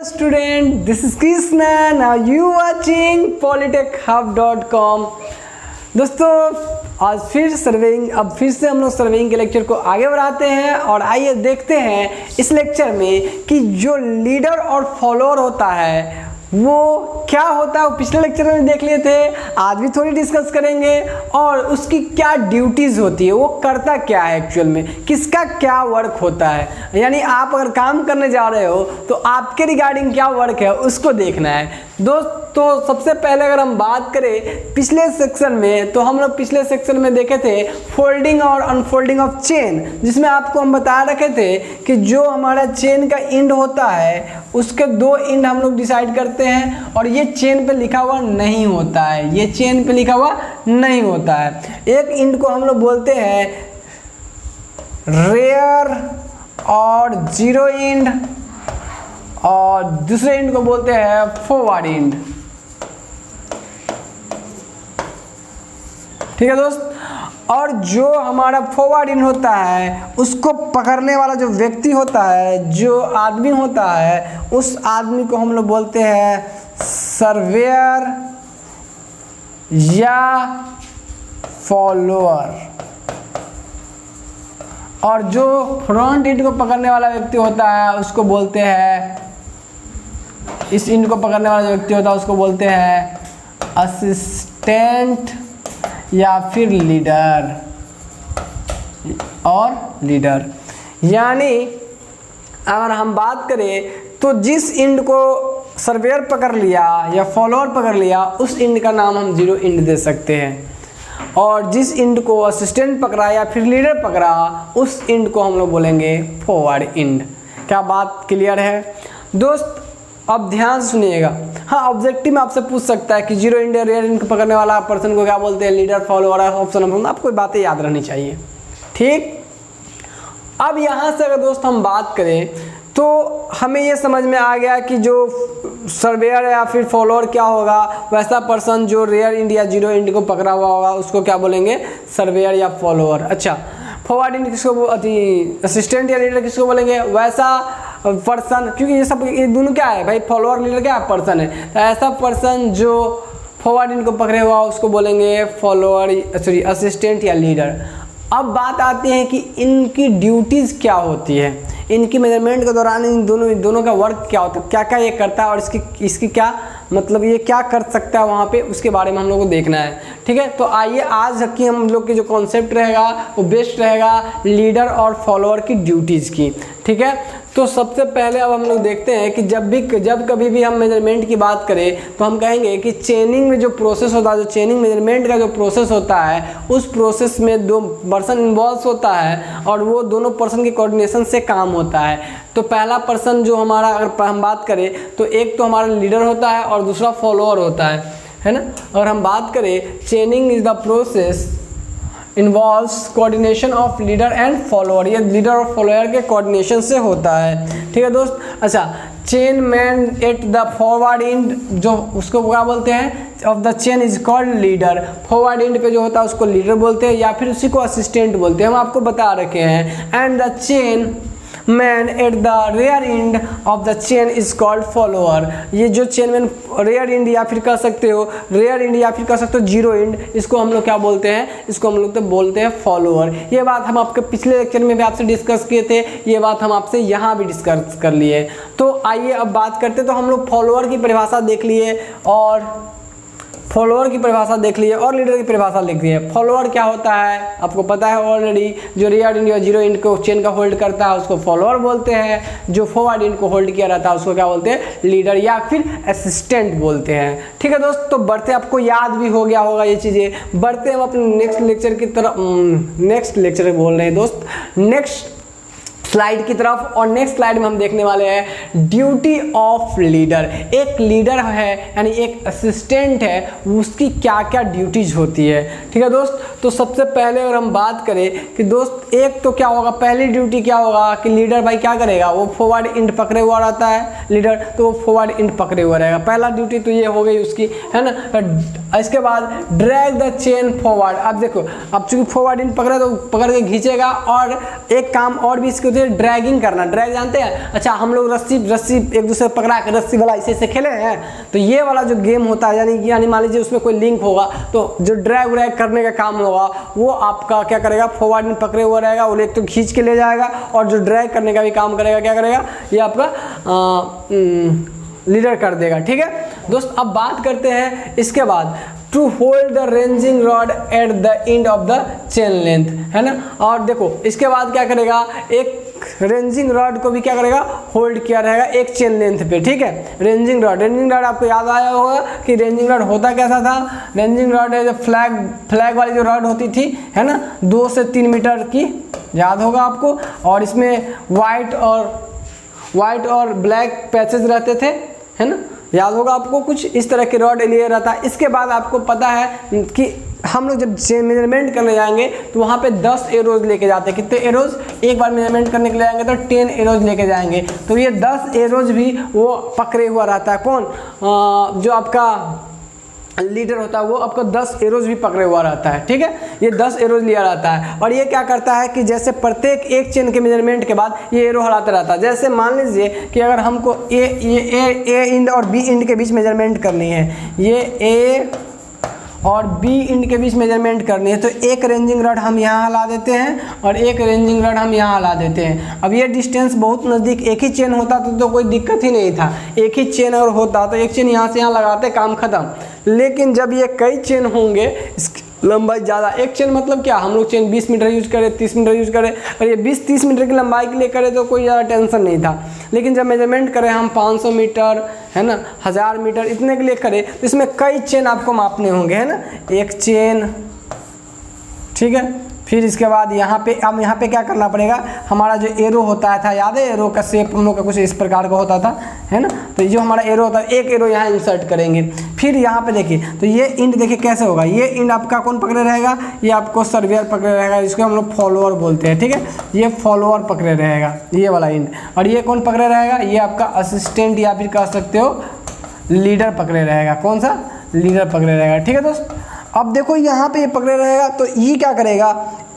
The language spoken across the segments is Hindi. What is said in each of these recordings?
Student, this is Krishna. Now you watching polytechhub.com. दोस्तों आज फिर से हम लोग सर्वेइंग के लेक्चर को आगे बढ़ाते हैं और आइए देखते हैं इस लेक्चर में कि जो लीडर और फॉलोअर होता है वो क्या होता है। वो पिछले लेक्चर में देख लिए थे, आज भी थोड़ी डिस्कस करेंगे और उसकी क्या ड्यूटीज़ होती है, वो करता क्या है, एक्चुअल में किसका क्या वर्क होता है। यानी आप अगर काम करने जा रहे हो तो आपके रिगार्डिंग क्या वर्क है उसको देखना है दोस्त। तो सबसे पहले अगर हम बात करें पिछले सेक्शन में, तो हम लोग पिछले सेक्शन में देखे थे फोल्डिंग और अनफोल्डिंग ऑफ चेन, जिसमें आपको हम बता रखे थे कि जो हमारा चेन का एंड होता है उसके दो एंड हम लोग डिसाइड करते हैं और ये चेन पे लिखा हुआ नहीं होता है, ये चेन पे लिखा हुआ नहीं होता है। एक एंड को हम लोग बोलते हैं रेयर और जीरो एंड और दूसरे एंड को बोलते हैं फॉरवर्ड एंड। ठीक है दोस्त। और जो हमारा फॉरवर्ड एंड होता है उसको पकड़ने वाला जो व्यक्ति होता है, जो आदमी होता है, उस आदमी को हम लोग बोलते हैं सर्वेयर या फॉलोअर। और जो फ्रंट एंड को पकड़ने वाला व्यक्ति होता है उसको बोलते हैं, इस एंड को पकड़ने वाला जो व्यक्ति होता है उसको बोलते हैं असिस्टेंट या फिर लीडर और लीडर। यानी अगर हम बात करें तो जिस एंड को सर्वेयर पकड़ लिया या फॉलोअर पकड़ लिया उस एंड का नाम हम जीरो एंड दे सकते हैं, और जिस एंड को असिस्टेंट पकड़ा या फिर लीडर पकड़ा उस एंड को हम लोग बोलेंगे फॉरवर्ड एंड। क्या बात क्लियर है दोस्त? अब ध्यान से सुनिएगा। हाँ, ऑब्जेक्टिव में आपसे पूछ सकता है कि जीरो एंड या रेयर एंड को पकड़ने वाला पर्सन को क्या बोलते हैं, लीडर, फॉलोअर, ऑप्शन। आपको बातें याद रहनी चाहिए। ठीक, अब यहाँ से अगर दोस्त हम बात करें तो हमें ये समझ में आ गया कि जो सर्वेयर या फिर फॉलोअर क्या होगा, वैसा पर्सन जो रेयर एंड या जीरो एंड को पकड़ा हुआ होगा उसको क्या बोलेंगे, सर्वेयर या फॉलोअर। अच्छा, फॉरवर्ड एंड किसको, असिस्टेंट या लीडर किसको बोलेंगे, वैसा पर्सन, क्योंकि ये सब ये दोनों क्या है भाई, फॉलोअर लीडर क्या है, पर्सन है। तो ऐसा पर्सन जो फॉरवर्ड एंड को पकड़े हुआ उसको बोलेंगे फॉलोअर, सॉरी असिस्टेंट या लीडर। अब बात आती है कि इनकी ड्यूटीज़ क्या होती है, इनकी मेजरमेंट के दौरान इन दोनों का वर्क क्या होता है, क्या क्या ये करता है और इसकी क्या मतलब ये क्या कर सकता है वहाँ पे, उसके बारे में हम लोग को देखना है। ठीक है, तो आइए आज की हम लोग की जो कॉन्सेप्ट रहेगा वो बेस्ट रहेगा लीडर और फॉलोअर की ड्यूटीज़ की। ठीक है, तो सबसे पहले अब हम लोग देखते हैं कि जब कभी भी हम मेजरमेंट की बात करें तो हम कहेंगे कि चेनिंग में जो प्रोसेस होता है, जो चेनिंग मेजरमेंट का जो प्रोसेस होता है उस प्रोसेस में दो पर्सन इन्वॉल्व होता है और वो दोनों पर्सन के कोऑर्डिनेशन से काम होता है। तो पहला पर्सन जो हमारा, अगर हम बात करें तो एक तो हमारा लीडर होता है और दूसरा फॉलोअर होता है ना। अगर हम बात करें चेनिंग is the process involves coordination of leader and follower, ये लीडर और फॉलोअर के कोऑर्डिनेशन से होता है। ठीक है दोस्त। अच्छा, chain man at the forward and, जो उसको क्या बोलते हैं, of the chain is called leader. Forward and पे जो होता है उसको लीडर बोलते हैं या फिर उसी को असिस्टेंट बोलते हैं, हम आपको बता रखे हैं। And the chain man at the rear end of the chain is called follower. ये जो चेन मैन रेयर एंड या फिर कह सकते हो रेयर एंड या फिर कह सकते हो जीरो एंड, इसको हम लोग क्या बोलते हैं, इसको हम लोग तो बोलते हैं फॉलोअर। ये बात हम आपके पिछले लेक्चर में भी आपसे डिस्कस किए थे, ये बात हम आपसे यहाँ भी डिस्कस कर लिए। तो आइए अब बात करते, तो हम लोग फॉलोअर की परिभाषा देख लिए और फॉलोअर की परिभाषा देख लिए और लीडर की परिभाषा लिख लिए। फॉलोअर क्या होता है आपको पता है ऑलरेडी, जो रेयर एंड या जीरो एंड को चेन का होल्ड करता है उसको फॉलोअर बोलते हैं, जो फॉरवर्ड एंड को होल्ड किया रहता है उसको क्या बोलते हैं, लीडर या फिर असिस्टेंट बोलते हैं। ठीक है दोस्त, तो बढ़ते, आपको याद भी हो गया होगा ये चीज़ें। बढ़ते हम अपने नेक्स्ट लेक्चर की तरफ, नेक्स्ट लेक्चर बोल रहे हैं दोस्त, नेक्स्ट स्लाइड की तरफ। और नेक्स्ट स्लाइड में हम देखने वाले हैं ड्यूटी ऑफ लीडर। एक लीडर है यानी एक असिस्टेंट है, उसकी क्या क्या ड्यूटीज होती है। ठीक है दोस्त, तो सबसे पहले अगर हम बात करें कि दोस्त एक तो क्या होगा, पहली ड्यूटी क्या होगा कि लीडर भाई क्या करेगा, वो फॉरवर्ड एंड पकड़े हुआ रहता है लीडर, तो वो फॉरवर्ड एंड पकड़े हुआ रहेगा। पहला ड्यूटी तो ये हो गई उसकी, है ना। इसके बाद ड्रैग द चेन फॉरवर्ड। अब देखो, अब चूंकि फॉरवर्ड एंड पकड़े तो पकड़ के खींचेगा, और एक काम और भी इसके से ड्रैगिंग करना। ड्रैग जानते हैं? अच्छा, हम लोग रस्सी एक दूसरे पकड़ा के रस्सी वाला ऐसे खेले हैं, तो ये वाला जो गेम होता है यानी मान लीजिए उसमें कोई लिंक होगा, तो जो ड्रैग व्रैग करने का काम होगा वो आपका क्या करेगा, फॉरवर्ड में पकड़े हुआ रहेगा, वो एक तो खींच के ले जाएगा, और जो ड्रैग करने का भी काम करेगा क्या करेगा, ये आपका लीडर कर देगा। ठीक है दोस्त, अब बात करते हैं इसके बाद to hold the ranging rod at the end of the chain length, है ना। और देखो इसके बाद क्या करेगा, एक रेंजिंग रॉड को भी क्या करेगा, होल्ड किया रहेगा एक चेन लेंथ पे। ठीक है, रेंजिंग रॉड आपको याद आया होगा कि रेंजिंग रॉड होता कैसा था। रेंजिंग रॉड जो फ्लैग वाली जो रॉड होती थी, है ना, 2 से 3 मीटर की, याद होगा आपको, और इसमें वाइट और ब्लैक पैचेस रहते थे, है ना, याद होगा आपको। कुछ इस तरह के रॉड लिए रहता है। इसके बाद आपको पता है कि हम लोग जब मेजरमेंट करने जाएंगे तो वहाँ पे 10 एरोज लेके जाते हैं। कितने एरोज? एक बार मेजरमेंट करने के लिए जाएंगे तो 10 एरोज लेके जाएंगे। तो ये 10 एरोज भी वो पकड़े हुआ रहता है। कौन? जो आपका लीडर होता है वो आपको 10 एरोज भी पकड़े हुआ रहता है। ठीक है, ये 10 एरोज लिया रहता है, और ये क्या करता है कि जैसे प्रत्येक एक चेन के मेजरमेंट के बाद ये एरो हलाता रहता है। जैसे मान लीजिए कि अगर हमको ए इंड और बी इंड के बीच मेजरमेंट करनी है, ये ए और बी इंड के बीच मेजरमेंट करनी है, तो एक रेंजिंग रॉड हम यहाँ हला देते हैं और एक रेंजिंग रॉड हम यहाँ हला देते हैं। अब ये डिस्टेंस बहुत नज़दीक, एक ही चेन होता तो कोई दिक्कत ही नहीं था। एक ही चेन अगर होता तो एक चेन यहाँ से यहाँ लगाते, काम खत्म। लेकिन जब ये कई चेन होंगे, इसकी लंबाई ज़्यादा, एक चेन मतलब क्या, हम लोग चेन 20 मीटर यूज करें, 30 मीटर यूज करें, और ये 20-30 मीटर की लंबाई के लिए करें तो कोई ज़्यादा टेंशन नहीं था। लेकिन जब मेजरमेंट करें हम 500 मीटर, है ना, 1000 मीटर, इतने के लिए करें तो इसमें कई चेन आपको मापने होंगे, है ना, एक चेन। ठीक है, फिर इसके बाद यहाँ पे, अब यहाँ पे क्या करना पड़ेगा, हमारा जो एरो होता था, याद है एरो का शेप हम लोग का कुछ इस प्रकार का होता था, है ना। तो जो हमारा एरो होता है, एक एरो यहाँ इंसर्ट करेंगे। फिर यहाँ पे देखिए, तो ये इंड देखिए कैसे होगा, ये इंड आपका कौन पकड़े रहेगा, ये आपको सर्वेयर पकड़े रहेगा, जिसको हम लोग फॉलोअर बोलते हैं। ठीक है, ये फॉलोअर पकड़े रहेगा, ये वाला इंड। और ये कौन पकड़े रहेगा, ये आपका असिस्टेंट या फिर कह सकते हो लीडर पकड़े रहेगा। कौन सा? लीडर पकड़े रहेगा। ठीक है दोस्त, अब देखो यहाँ पे ये पकड़े रहेगा, तो ये क्या करेगा,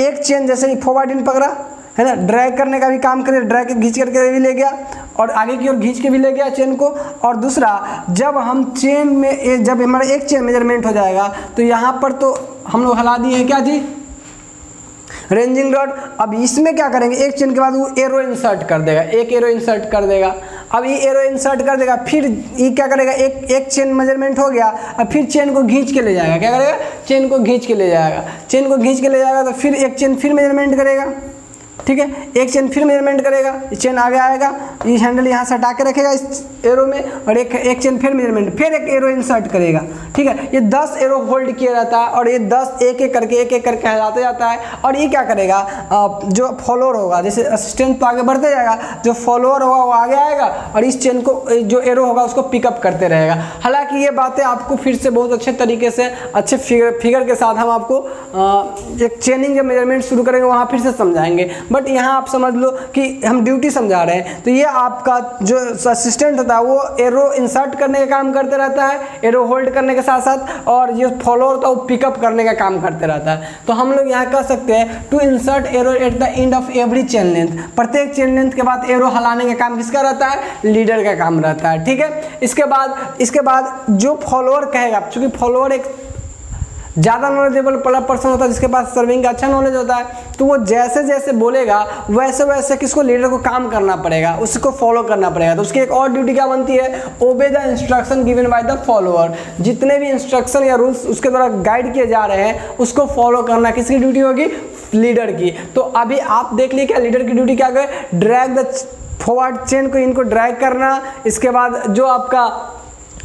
एक चेन जैसे ही फॉरवर्ड इंड पकड़ा, है ना, ड्रैग करने का भी काम करे, ड्रैग के खींच करके भी ले गया और आगे की ओर खींच के भी ले गया चेन को। और दूसरा, जब हम चेन में, जब हमारा एक चेन मेजरमेंट हो जाएगा तो यहाँ पर तो हम लोग हला दिए हैं क्या जी, रेंजिंग रॉड। अब इसमें क्या करेंगे, एक चेन के बाद वो एरो इंसर्ट कर देगा, एक एरो इंसर्ट कर देगा। अब ये एरो इंसर्ट कर देगा, फिर ये क्या करेगा, एक चेन मेजरमेंट हो गया, अब फिर चेन को खींच के ले जाएगा। क्या करेगा, चेन को खींच के ले जाएगा। चेन को खींच के ले जाएगा तो फिर एक चेन फिर मेजरमेंट करेगा। ठीक है, एक चेन फिर मेजरमेंट करेगा, चेन आगे आएगा, ये हैंडल यहाँ से हटा के रखेगा इस एरो में, और एक चेन फिर मेजरमेंट, फिर एक एरो इंसर्ट करेगा। ठीक है, ये 10 एरो होल्ड किया रहता है, और ये 10 एक एक करके हटाते जाता है। और ये क्या करेगा, जो फॉलोअर होगा, जैसे असिस्टेंट तो आगे बढ़ते जाएगा, जो फॉलोअर होगा वो आगे आएगा और इस चेन को, जो एरो होगा उसको पिकअप करते रहेगा। हालांकि ये बातें आपको फिर से बहुत अच्छे तरीके से, अच्छे फिगर के साथ हम आपको एक चेनिंग जब मेजरमेंट शुरू करेंगे वहाँ फिर से समझाएंगे। बट यहाँ आप समझ लो कि हम ड्यूटी समझा रहे हैं। तो ये आपका जो असिस्टेंट होता है वो एरो इंसर्ट करने का काम करते रहता है, एरो होल्ड करने के साथ साथ, और ये फॉलोअर होता है वो पिकअप करने का काम करते रहता है। तो हम लोग यहाँ कह सकते हैं to insert arrow at the end of every chain length, प्रत्येक चेन लेंथ के बाद एरो हलाने का काम किसका रहता है, लीडर का काम रहता है। ठीक है, इसके बाद जो फॉलोअर कहेगा, चूंकि फॉलोअर एक ज़्यादा नॉलेजेबल पर्सन होता है जिसके पास सर्विंग का अच्छा नॉलेज होता है, तो वो जैसे जैसे बोलेगा वैसे वैसे किसको, लीडर को काम करना पड़ेगा, उसको फॉलो करना पड़ेगा। तो उसकी एक और ड्यूटी क्या बनती है, obey the instruction given by the follower. जितने भी इंस्ट्रक्शन या रूल्स उसके द्वारा गाइड किए जा रहे हैं उसको फॉलो करना किसकी ड्यूटी होगी, लीडर की। तो अभी आप देख लीजिए क्या लीडर की ड्यूटी क्या है, ड्रैग द फॉरवर्ड चेन को, इनको ड्रैग करना। इसके बाद जो आपका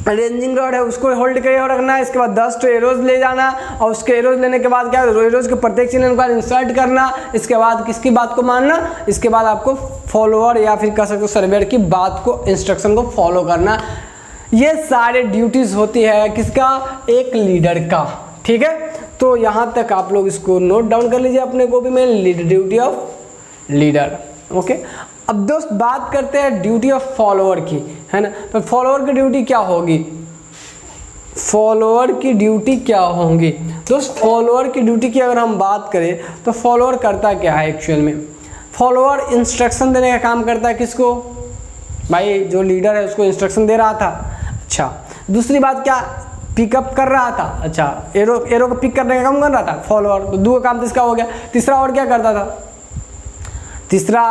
रेंजिंग रॉड है उसको होल्ड करके रखना है। इसके बाद 10 एरोज ले जाना, और उसके एरोज लेने के बाद क्या, एरोज के प्रत्येक चेन को इंसर्ट करना। इसके बाद किसकी बात को मानना, इसके बाद आपको फॉलोअर या फिर कह सकते हो सर्वेयर की बात को, इंस्ट्रक्शन को फॉलो करना। ये सारे ड्यूटीज होती है किसका, एक लीडर का। ठीक है, तो यहाँ तक आप लोग इसको नोट डाउन कर लीजिए अपने कॉपी में, ड्यूटी ऑफ लीडर। ओके, अब दोस्त बात करते हैं ड्यूटी ऑफ फॉलोअर की, है ना। तो फॉलोअर की ड्यूटी क्या होगी, फॉलोअर की ड्यूटी क्या होंगी दोस्त, फॉलोअर की ड्यूटी की अगर हम बात करें तो फॉलोअर करता क्या है एक्चुअल में, फॉलोअर इंस्ट्रक्शन देने का काम करता है किसको? भाई जो लीडर है उसको इंस्ट्रक्शन दे रहा था। अच्छा, दूसरी बात क्या, पिकअप कर रहा था। अच्छा, एरो को पिक करने का काम कर रहा था फॉलोअर, तो दो काम इसका हो गया। तीसरा और क्या करता था? तीसरा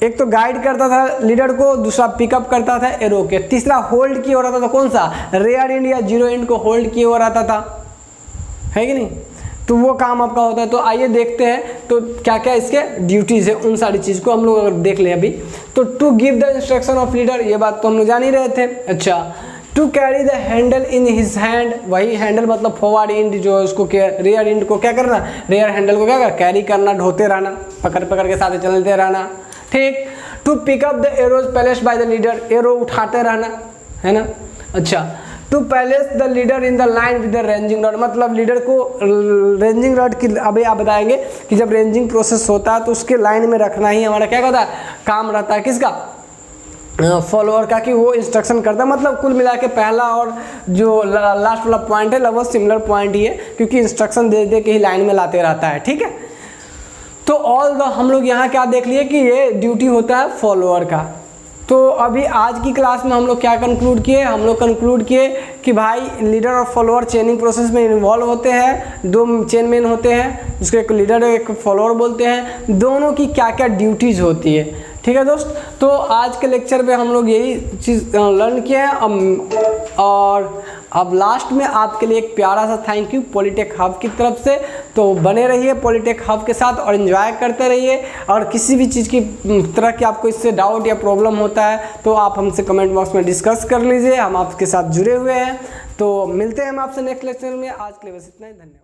एक तो गाइड करता था लीडर को, दूसरा पिकअप करता था एरो के, तीसरा होल्ड किए हो रहा था। कौन सा? रेयर इंड या जीरो इंड को होल्ड किए हो रहा था, है कि नहीं? तो वो काम आपका होता है। तो आइए देखते हैं तो क्या क्या इसके ड्यूटीज है, उन सारी चीज़ को हम लोग अगर देख लें अभी। तो to give the instruction of leader, ये बात तो हम लोग जान ही रहे थे। अच्छा, to carry the handle in his hand, वही हैंडल मतलब फॉरवर्ड इंड जो है उसको, रेयर इंड को क्या करना, रेयर हैंडल को क्या कैरी करना, ढोते रहना, पकड़ पकड़ के साथ चलते रहना, ठीक। To pick up the arrows placed by the leader, arrow उठाते रहना, है ना। अच्छा, to place the leader in the line with the ranging rod, मतलब लीडर को रेंजिंग रॉड की, अभी आप बताएंगे कि जब रेंजिंग प्रोसेस होता है तो उसके लाइन में रखना ही हमारा क्या होता है, काम रहता है। किसका? फॉलोअर का, कि वो इंस्ट्रक्शन करता है। मतलब कुल मिला के पहला और जो लास्ट वाला पॉइंट है लगभग सिमिलर पॉइंट ही है, क्योंकि इंस्ट्रक्शन दे दे के ही लाइन में लाते रहता है, ठीक है। तो ऑल द हम लोग यहाँ क्या देख लिए कि ये ड्यूटी होता है फॉलोअर का। तो अभी आज की क्लास में हम लोग क्या कंक्लूड किए? हम लोग कंक्लूड किए कि भाई लीडर और फॉलोअर चेनिंग प्रोसेस में इन्वॉल्व होते हैं, दो चेन मैन होते हैं जिसको एक लीडर एक फॉलोअर बोलते हैं, दोनों की क्या क्या ड्यूटीज़ होती है, ठीक है दोस्त। तो आज के लेक्चर पे हम लोग यही चीज़ लर्न किए हैं। और अब लास्ट में आपके लिए एक प्यारा सा थैंक यू पॉलिटेक हब की तरफ से। तो बने रहिए पॉलिटेक हब के साथ और एंजॉय करते रहिए। और किसी भी चीज़ की तरह की आपको इससे डाउट या प्रॉब्लम होता है तो आप हमसे कमेंट बॉक्स में डिस्कस कर लीजिए, हम आपके साथ जुड़े हुए हैं। तो मिलते हैं हम आपसे नेक्स्ट लेक्चर में। आज के लिए बस इतना ही, धन्यवाद।